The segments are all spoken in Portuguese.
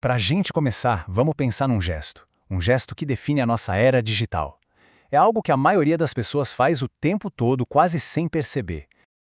Para a gente começar, vamos pensar num gesto. Um gesto que define a nossa era digital. É algo que a maioria das pessoas faz o tempo todo, quase sem perceber.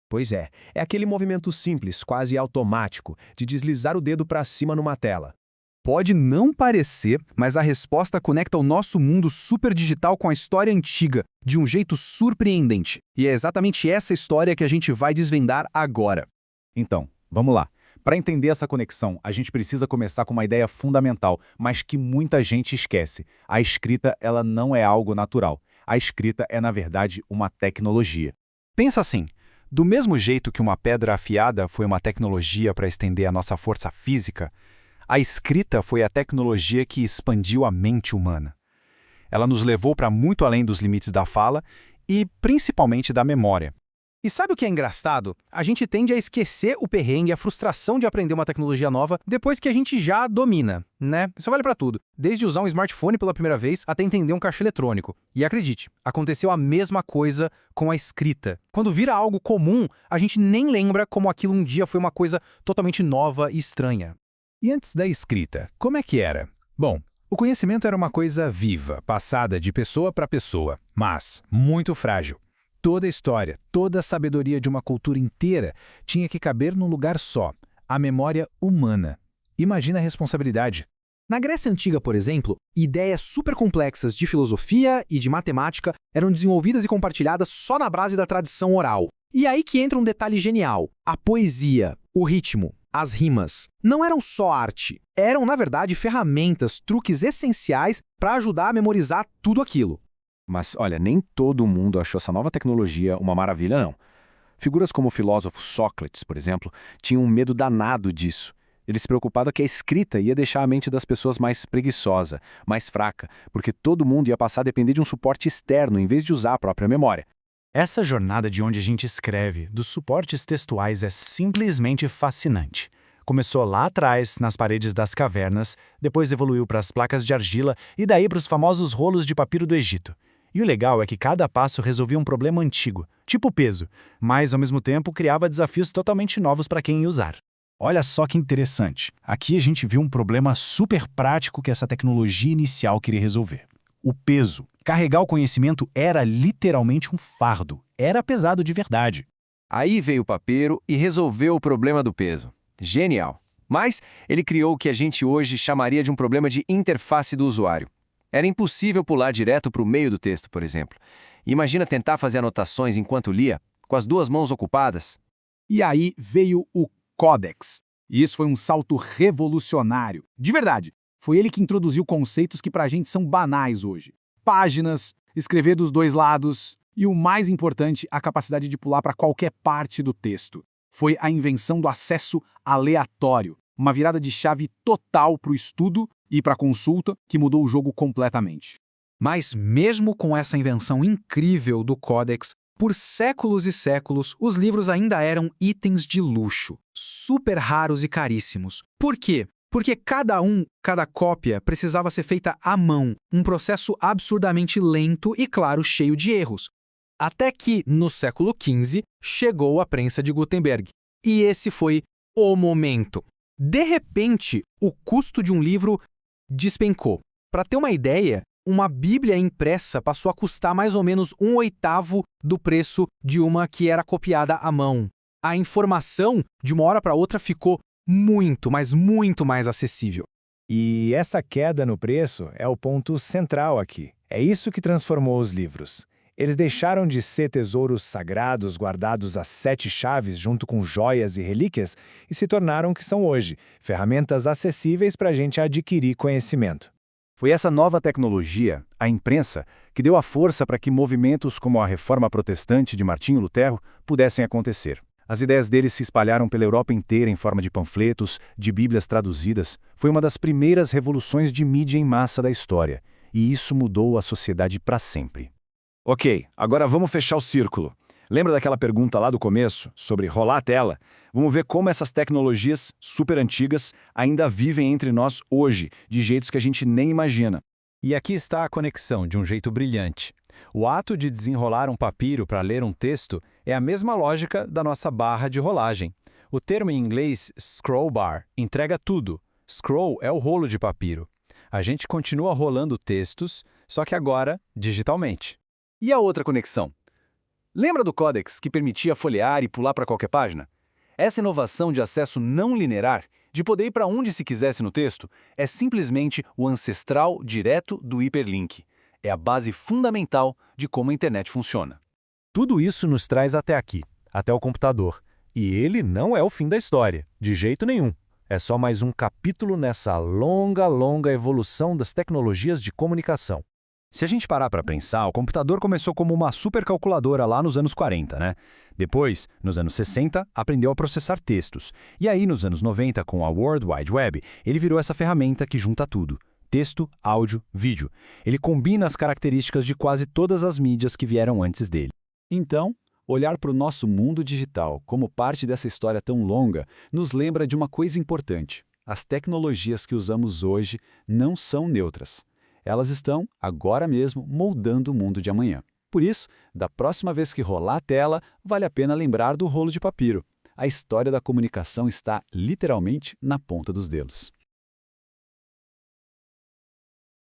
Pois é aquele movimento simples, quase automático, de deslizar o dedo para cima numa tela. Pode não parecer, mas a resposta conecta o nosso mundo superdigital com a história antiga, de um jeito surpreendente. E é exatamente essa história que a gente vai desvendar agora. Então, vamos lá. Para entender essa conexão, a gente precisa começar com uma ideia fundamental, mas que muita gente esquece. A escrita, ela não é algo natural. A escrita é, na verdade, uma tecnologia. Pensa assim, do mesmo jeito que uma pedra afiada foi uma tecnologia para estender a nossa força física, a escrita foi a tecnologia que expandiu a mente humana. Ela nos levou para muito além dos limites da fala e, principalmente, da memória. E sabe o que é engraçado? A gente tende a esquecer o perrengue e a frustração de aprender uma tecnologia nova depois que a gente já a domina, né? Isso vale pra tudo. Desde usar um smartphone pela primeira vez até entender um caixa eletrônico. E acredite, aconteceu a mesma coisa com a escrita. Quando vira algo comum, a gente nem lembra como aquilo um dia foi uma coisa totalmente nova e estranha. E antes da escrita, como é que era? Bom, o conhecimento era uma coisa viva, passada de pessoa para pessoa, mas muito frágil. Toda a história, toda a sabedoria de uma cultura inteira tinha que caber num lugar só, a memória humana. Imagina a responsabilidade. Na Grécia Antiga, por exemplo, ideias super complexas de filosofia e de matemática eram desenvolvidas e compartilhadas só na base da tradição oral. E aí que entra um detalhe genial. A poesia, o ritmo, as rimas, não eram só arte. Eram, na verdade, ferramentas, truques essenciais para ajudar a memorizar tudo aquilo. Mas, olha, nem todo mundo achou essa nova tecnologia uma maravilha, não. Figuras como o filósofo Sócrates, por exemplo, tinham um medo danado disso. Ele se preocupava que a escrita ia deixar a mente das pessoas mais preguiçosa, mais fraca, porque todo mundo ia passar a depender de um suporte externo em vez de usar a própria memória. Essa jornada de onde a gente escreve, dos suportes textuais, é simplesmente fascinante. Começou lá atrás, nas paredes das cavernas, depois evoluiu para as placas de argila e daí para os famosos rolos de papiro do Egito. E o legal é que cada passo resolvia um problema antigo, tipo peso, mas ao mesmo tempo criava desafios totalmente novos para quem ia usar. Olha só que interessante. Aqui a gente viu um problema super prático que essa tecnologia inicial queria resolver. O peso. Carregar o conhecimento era literalmente um fardo. Era pesado de verdade. Aí veio o papiro e resolveu o problema do peso. Genial! Mas ele criou o que a gente hoje chamaria de um problema de interface do usuário. Era impossível pular direto para o meio do texto, por exemplo. Imagina tentar fazer anotações enquanto lia, com as duas mãos ocupadas. E aí veio o Codex. E isso foi um salto revolucionário. De verdade, foi ele que introduziu conceitos que pra gente são banais hoje. Páginas, escrever dos dois lados e, o mais importante, a capacidade de pular para qualquer parte do texto. Foi a invenção do acesso aleatório, uma virada de chave total para o estudo e para a consulta que mudou o jogo completamente. Mas mesmo com essa invenção incrível do Codex, por séculos e séculos, os livros ainda eram itens de luxo, super raros e caríssimos. Por quê? Porque cada cópia precisava ser feita à mão, um processo absurdamente lento e, claro, cheio de erros. Até que, no século XV, chegou a prensa de Gutenberg. E esse foi o momento. De repente, o custo de um livro despencou. Para ter uma ideia, uma Bíblia impressa passou a custar mais ou menos 1/8 do preço de uma que era copiada à mão. A informação, de uma hora para outra, ficou muito, mas muito mais acessível. E essa queda no preço é o ponto central aqui. É isso que transformou os livros. Eles deixaram de ser tesouros sagrados guardados às 7 chaves junto com joias e relíquias e se tornaram o que são hoje, ferramentas acessíveis para a gente adquirir conhecimento. Foi essa nova tecnologia, a imprensa, que deu a força para que movimentos como a Reforma Protestante de Martinho Lutero pudessem acontecer. As ideias dele se espalharam pela Europa inteira em forma de panfletos, de bíblias traduzidas. Foi uma das primeiras revoluções de mídia em massa da história, e isso mudou a sociedade para sempre. Ok, agora vamos fechar o círculo. Lembra daquela pergunta lá do começo, sobre rolar a tela? Vamos ver como essas tecnologias super antigas ainda vivem entre nós hoje, de jeitos que a gente nem imagina. E aqui está a conexão de um jeito brilhante. O ato de desenrolar um papiro para ler um texto é a mesma lógica da nossa barra de rolagem. O termo em inglês scroll bar entrega tudo. Scroll é o rolo de papiro. A gente continua rolando textos, só que agora digitalmente. E a outra conexão? Lembra do Codex que permitia folhear e pular para qualquer página? Essa inovação de acesso não linear, de poder ir para onde se quisesse no texto, é simplesmente o ancestral direto do hiperlink. É a base fundamental de como a internet funciona. Tudo isso nos traz até aqui, até o computador. E ele não é o fim da história, de jeito nenhum. É só mais um capítulo nessa longa evolução das tecnologias de comunicação. Se a gente parar para pensar, o computador começou como uma supercalculadora lá nos anos 40, né? Depois, nos anos 60, aprendeu a processar textos. E aí, nos anos 90, com a World Wide Web, ele virou essa ferramenta que junta tudo. Texto, áudio, vídeo. Ele combina as características de quase todas as mídias que vieram antes dele. Então, olhar para o nosso mundo digital como parte dessa história tão longa nos lembra de uma coisa importante. As tecnologias que usamos hoje não são neutras. Elas estão, agora mesmo, moldando o mundo de amanhã. Por isso, da próxima vez que rolar a tela, vale a pena lembrar do rolo de papiro. A história da comunicação está, literalmente, na ponta dos dedos.